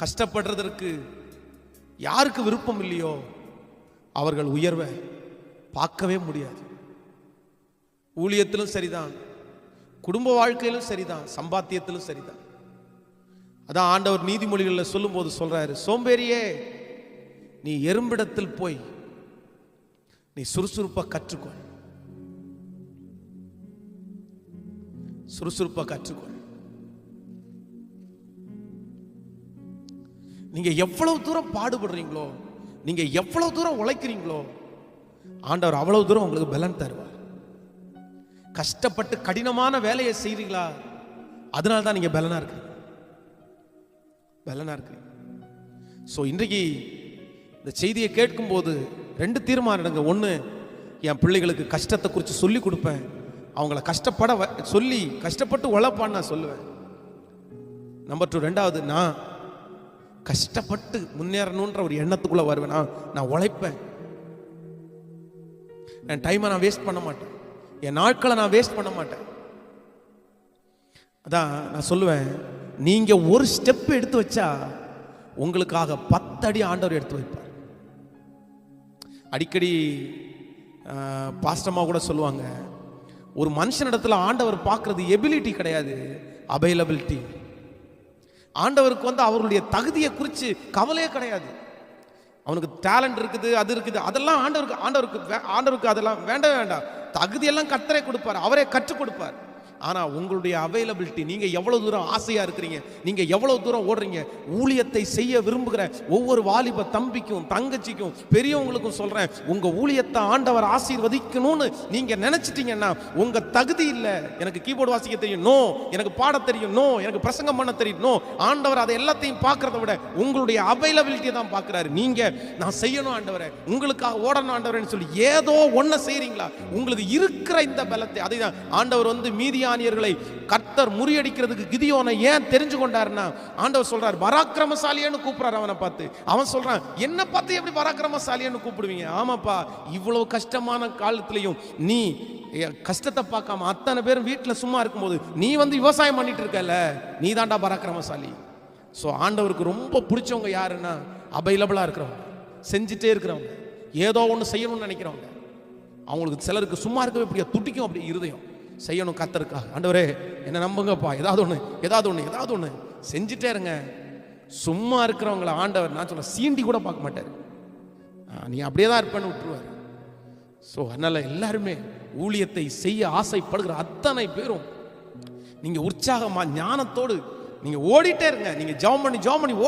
கஷ்டப்படுறதற்கு யாருக்கு விருப்பம் இல்லையோ அவர்கள் உயர்வை பார்க்கவே முடியாது. ஊழியத்திலும் சரிதான், குடும்ப வாழ்க்கையிலும் சரிதான், சம்பாத்தியத்திலும் சரிதான். அதான் ஆண்டவர் நீதிமொழிகளில் சொல்லும் போது சொல்றாரு, சோம்பேறியே நீ எறும்பிடத்தில் போய் நீ சுறுசுறுப்பா கற்றுக்கொள், சுறுசுறுப்பா கற்றுக்கொள். நீங்க எவ்வளவு தூரம் பாடுபடுறீங்களோ, நீங்க எவ்வளவு தூரம் உழைக்கிறீங்களோ, ஆண்டவர் அவ்வளவு தூரம் உங்களுக்கு பலன் தருவார். கஷ்டப்பட்டு கடினமான வேலையை செய்றீங்களா, அதனால தான் நீங்க பலனா இருக்கு, பலனா இருக்கு. ஸோ இன்றைக்கு இந்த செய்தியை கேட்கும் போது 2 தீர்மானம் எடுங்க. ஒன்று, என் பிள்ளைகளுக்கு கஷ்டத்தை குறித்து சொல்லி கொடுப்பேன், அவங்கள கஷ்டப்பட சொல்லி கஷ்டப்பட்டு உழைப்பான்னு நான் சொல்லுவேன். நம்பர் 2, ரெண்டாவது, நான் கஷ்டப்பட்டு முன்னேறணுன்ற ஒரு எண்ணத்துக்குள்ள வருவேன். நான் உழைப்பேன், என் டைமை நான் வேஸ்ட் பண்ண மாட்டேன், என் நாட்களை நான் வேஸ்ட் பண்ண மாட்டேன். அதான் நான் சொல்லுவேன், நீங்க ஒரு ஸ்டெப் எடுத்து வச்சா உங்களுக்காக 10 அடி ஆண்டவர் எடுத்து வைப்பார். அடிக்கடி பாஸ்டமா கூட சொல்லுவாங்க, ஒரு மனுஷனிடத்துல ஆண்டவர் பார்க்கறது எபிலிட்டி கிடையாது, அவைலபிலிட்டி. ஆண்டவருக்கு அவர்களுடைய தகுதியை குறித்து கவலையே கிடையாது. அவனுக்கு டேலண்ட் இருக்குது, அது இருக்குது, அதெல்லாம் ஆண்டவருக்கு அதெல்லாம் வேண்டாம். தகுதியெல்லாம் கர்த்தரே கொடுப்பார், அவரே கற்றுக் கொடுப்பார். ஆனா உங்களுடைய அவைலபிலிட்டி, நீங்க எவ்வளவு தூரம் ஆசையா இருக்கிறீங்க, நீங்க எவ்வளவு தூரம் ஓடுறீங்க. ஊழியத்தை செய்ய விரும்புகிற ஒவ்வொரு வாலிப தம்பிக்கும் தங்கச்சிக்கும் பெரியவங்களுக்கும் சொல்றேன், உங்க ஊழியத்தை ஆண்டவர் ஆசீர்வதிக்கணும்னு நீங்க நினைச்சிட்டீங்கன்னா, உங்க தகுதி இல்லை, எனக்கு கீபோர்டு வாசிக்க தெரியும் நோ, எனக்கு பாட தெரியும் நோ, எனக்கு பிரசங்கம் பண்ண தெரியும் நோ. ஆண்டவர் அதை எல்லாத்தையும் பார்க்கறத விட உங்களுடைய அவைலபிலிட்டியை தான் பார்க்கிறாரு. நீங்க நான் செய்யணும் ஆண்டவரே, உங்களுக்காக ஓடணும் ஆண்டவரேன்னு சொல்லி ஏதோ ஒன்ன செய்றீங்களா, உங்களுக்கு இருக்கிற இந்த பலத்தை, அதை தான் ஆண்டவர் மீதியானியர்களை கர்த்தர் முறியடிக்கிறதுக்கு கிதியோனை ஏன் தெரிஞ்சு கொண்டாருன்னா, ஆண்டவர் சொல்றார் பராக்கிரமசாலின்னு கூப்பிடுறாரு. அவனை பார்த்து அவன் சொல்றான், என்ன பார்த்து எப்படி பராக்கிரமசாலின்னு கூப்பிடுவீங்க? ஆமாப்பா, இவ்வளவு கஷ்டமான காலத்திலையும் நீ கஷ்டத்தை பார்க்காம அத்தனை பேரும் வீட்டில் சும்மா இருக்கும்போது நீ விவசாயம் பண்ணிட்டு இருக்கல, நீ தாண்டா பராக்கிரமசாலி. ஸோ ஆண்டவருக்கு ரொம்ப பிடிச்சவங்க யாருன்னா, அவைலபிளா இருக்கிறவங்க, செஞ்சுட்டே இருக்கிறவங்க, ஏதோ ஒன்று செய்யணும்னு நினைக்கிறவங்க. அவங்களுக்கு சிலருக்கு சும்மா இருக்கவே இப்படியா துடிக்கும், அப்படி இருதயம் செய்யணும் கர்த்தருக்காக. ஆண்டவரே என்ன நம்புங்கப்பா, ஏதாவது ஒன்று செஞ்சுட்டே இருங்க. சும்மா இருக்கிறவங்கள ஆண்டவர் நான் சொல்ல சீண்டி கூட பார்க்க மாட்டார், நீ அப்படியே தான் இருப்பேன்னு விட்டுருவார். ஸோ அதனால எல்லாருமே ஊழியத்தை செய்ய ஆசைப்படுகிற அத்தனை பேரும் நீங்க உற்சாகமா ஞானத்தோடு நீங்க ஓடிட்டே இருங்க. நீங்க ஜெபம் பண்ணி